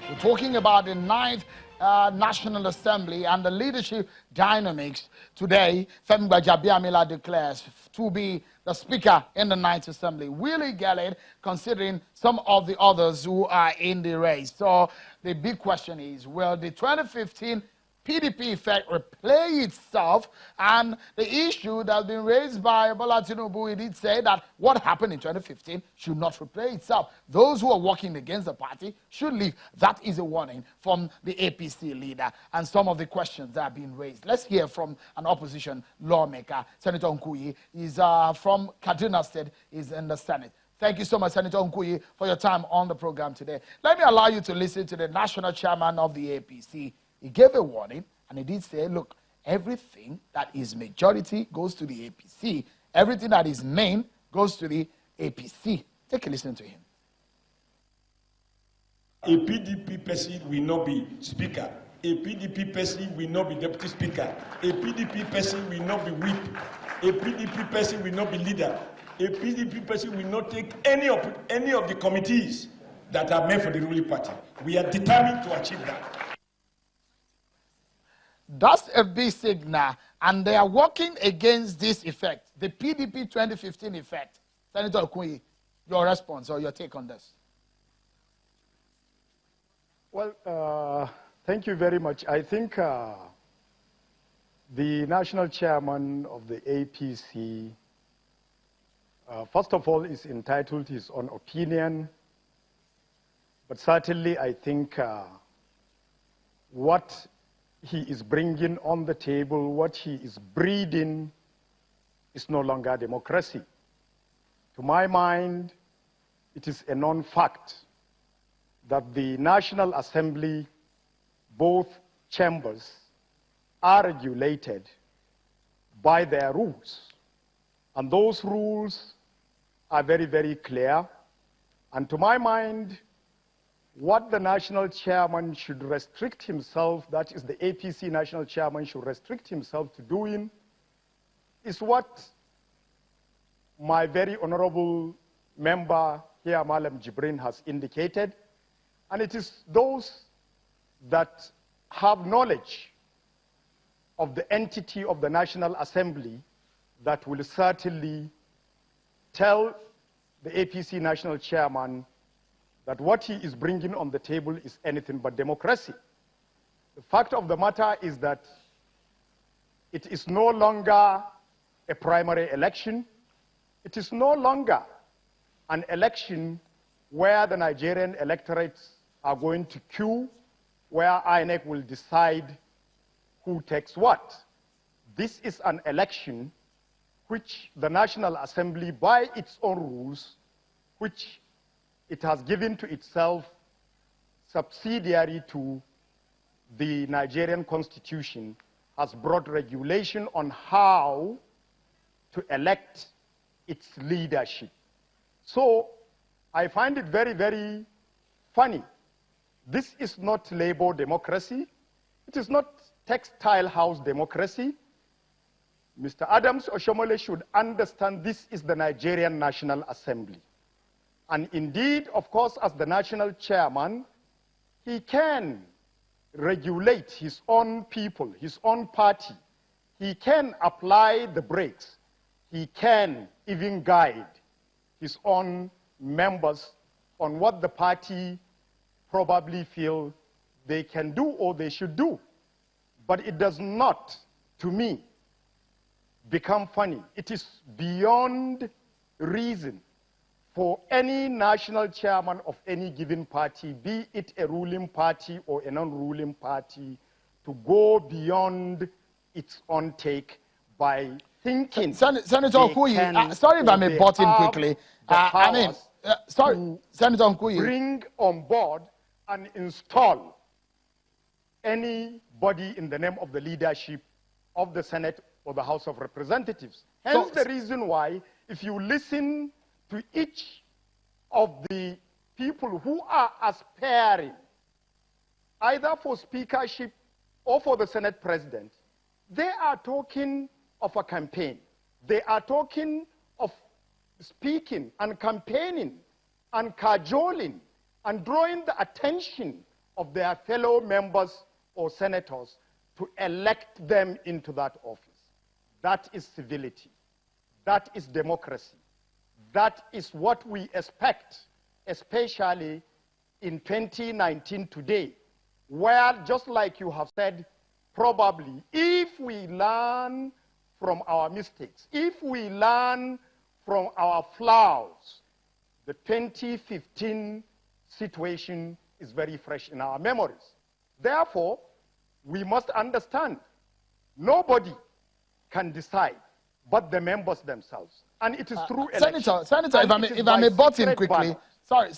We're talking about the 9th National Assembly and the leadership dynamics. Today, Femi Gbajabiamila declares to be the Speaker in the 9th Assembly. Will he get it, considering some of the others who are in the race? So the big question is, will the 2015 PDP effect replay itself? And the issue that's been raised by Bola Tinubu, he did say that what happened in 2015 should not replay itself. Those who are working against the party should leave. That is a warning from the APC leader and some of the questions that are being raised. Let's hear from an opposition lawmaker. Senator Hunkuyi is from Kaduna State, is in the Senate. Thank you so much, Senator Hunkuyi, for your time on the program today. Let me allow you to listen to the national chairman of the APC. He gave a warning, and he did say, look, everything that is majority goes to the APC. Everything that is main goes to the APC. Take a listen to him. A PDP person will not be speaker. A PDP person will not be deputy speaker. A PDP person will not be whip. A PDP person will not be leader. A PDP person will not take any of the committees that are meant for the ruling party. We are determined to achieve that. That's a big signal, and they are working against this effect, the PDP 2015 effect. Senator Hunkuyi, your response or your take on this? Well, thank you very much. I think the national chairman of the APC, first of all, is entitled to his own opinion, but certainly I think what he is bringing on the table, what he is breeding, is no longer democracy. To my mind, it is a known fact that the National Assembly, both chambers, are regulated by their rules. And those rules are very, very clear. And to my mind, what the national chairman should restrict himself, that is the APC national chairman should restrict himself to doing, is what my very honorable member here, Malam Jibrin, has indicated. And it is those that have knowledge of the entity of the National Assembly that will certainly tell the APC national chairman that what he is bringing on the table is anything but democracy. The fact of the matter is that it is no longer a primary election. It is no longer an election where the Nigerian electorates are going to queue, where INEC will decide who takes what. This is an election which the National Assembly, by its own rules, which it has given to itself subsidiary to the Nigerian Constitution, has brought regulation on how to elect its leadership. So I find it very, very funny. This is not labor democracy. It is not textile house democracy. Mr. Adams Oshiomole should understand this is the Nigerian National Assembly. And indeed, of course, as the national chairman, he can regulate his own people, his own party. He can apply the brakes. He can even guide his own members on what the party probably feel they can do or they should do. But it does not, to me, become funny. It is beyond reason for any national chairman of any given party, be it a ruling party or a non-ruling party, to go beyond its own take by thinking. Senator Hunkuyi, sorry if I may butt in quickly. Sorry, Senator Hunkuyi. Bring on board and install anybody in the name of the leadership of the Senate or the House of Representatives. Hence the reason why, if you listen to each of the people who are aspiring either for speakership or for the Senate president, they are talking of a campaign. They are talking of speaking and campaigning and cajoling and drawing the attention of their fellow members or senators to elect them into that office. That is civility. That is democracy. That is what we expect, especially in 2019 today, where, just like you have said, probably if we learn from our mistakes, if we learn from our flaws, the 2015 situation is very fresh in our memories. Therefore, we must understand nobody can decide but the members themselves. And it is through election. Senator, if I may butt in quickly. Sorry,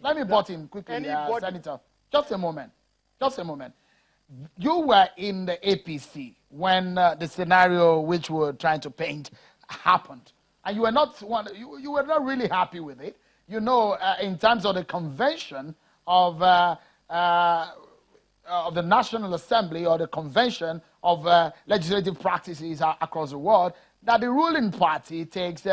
let me butt in quickly. Senator. Just a moment. You were in the APC when the scenario which we're trying to paint happened. And you were not really happy with it. You know, in terms of the convention of the National Assembly, or the convention of legislative practices across the world, that the ruling party takes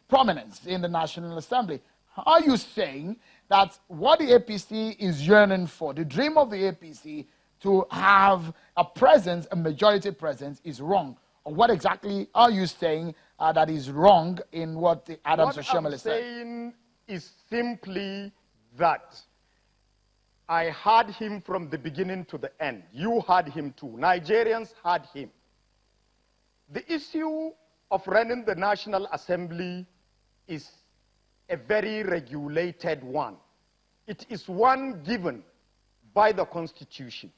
prominence in the National Assembly. Are you saying that what the APC is yearning for, the dream of the APC to have a presence, a majority presence, is wrong? Or what exactly are you saying that is wrong in what the Adams Oshiomole said? What I'm saying is simply that I had him from the beginning to the end. You had him too. Nigerians had him. The issue of running the National Assembly is a very regulated one. It is one given by the Constitution.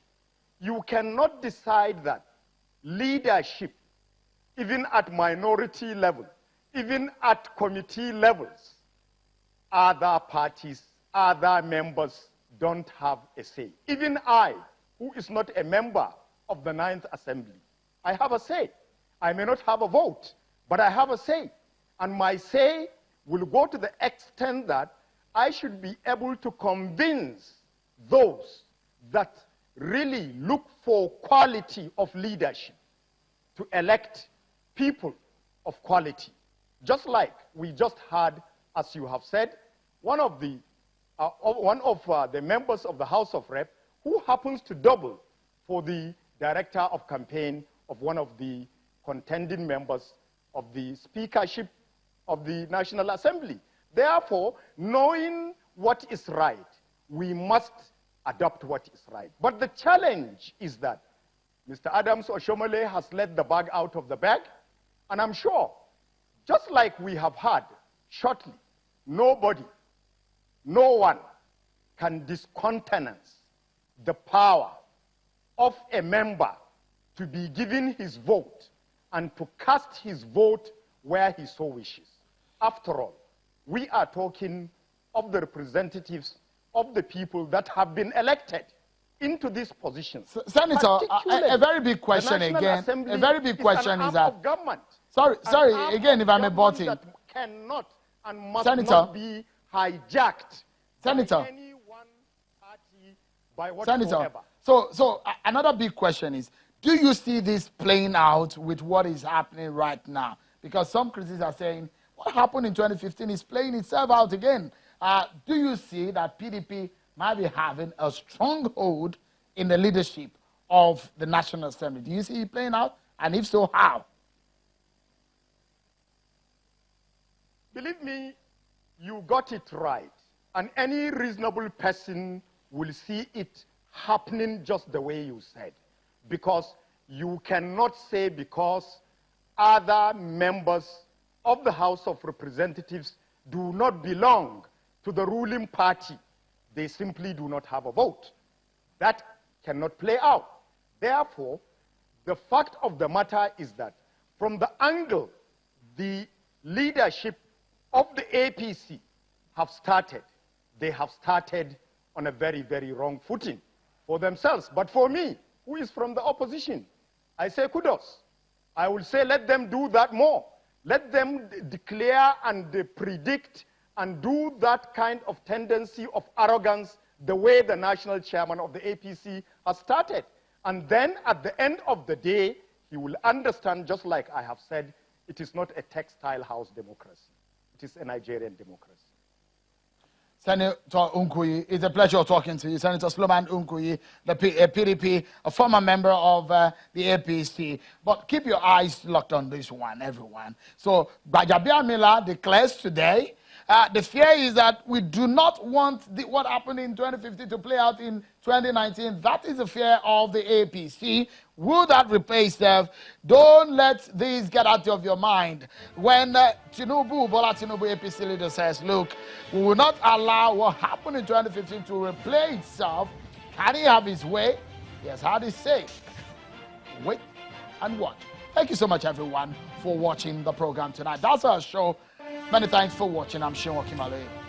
You cannot decide that leadership, even at minority level, even at committee levels, other parties, other members don't have a say. Even I, who is not a member of the 9th Assembly, I have a say. I may not have a vote, but I have a say. And my say will go to the extent that I should be able to convince those that really look for quality of leadership to elect people of quality. Just like we just had, as you have said, one of the members of the House of Rep who happens to double for the director of campaign of one of the contending members of the speakership of the National Assembly. Therefore, knowing what is right, we must adopt what is right. But the challenge is that Mr. Adams Oshiomole has let the bag out of the bag, and I'm sure, just like we have had shortly, nobody, no one can discountenance the power of a member to be given his vote and to cast his vote where he so wishes. After all, we are talking of the representatives of the people that have been elected into this position. Senator, a very big question again. A very big question is that of government. Sorry, again, if I may butt in. That cannot and must Senator, not be hijacked Senator, by any one party, by whatsoever. Senator, so another big question is, do you see this playing out with what is happening right now? Because some critics are saying, what happened in 2015 is playing itself out again. Do you see that PDP might be having a stronghold in the leadership of the National Assembly? Do you see it playing out? And if so, how? Believe me, you got it right. And any reasonable person will see it happening just the way you said. Because you cannot say because other members of the House of Representatives do not belong to the ruling party, they simply do not have a vote. That cannot play out. Therefore, the fact of the matter is that from the angle the leadership of the APC have started, they have started on a very, very wrong footing for themselves. But for me, who is from the opposition, I say kudos. I will say let them do that more. Let them declare and predict and do that kind of tendency of arrogance the way the national chairman of the APC has started. And then at the end of the day, he will understand, just like I have said, it is not a textile house democracy. It is a Nigerian democracy. Senator Hunkuyi, it's a pleasure talking to you. Senator Sloman Hunkuyi, the PDP, a former member of the APC. But keep your eyes locked on this one, everyone. So, Gbajabiamila declares today, the fear is that we do not want what happened in 2015 to play out in 2019. That is the fear of the APC. Will that repay itself? Don't let these get out of your mind. When Bola Tinubu APC leader says, look, we will not allow what happened in 2015 to replay itself. Can he have his way? He has had his say. Wait and watch. Thank you so much, everyone, for watching the program tonight. That's our show. Many thanks for watching. I'm Oshiomole.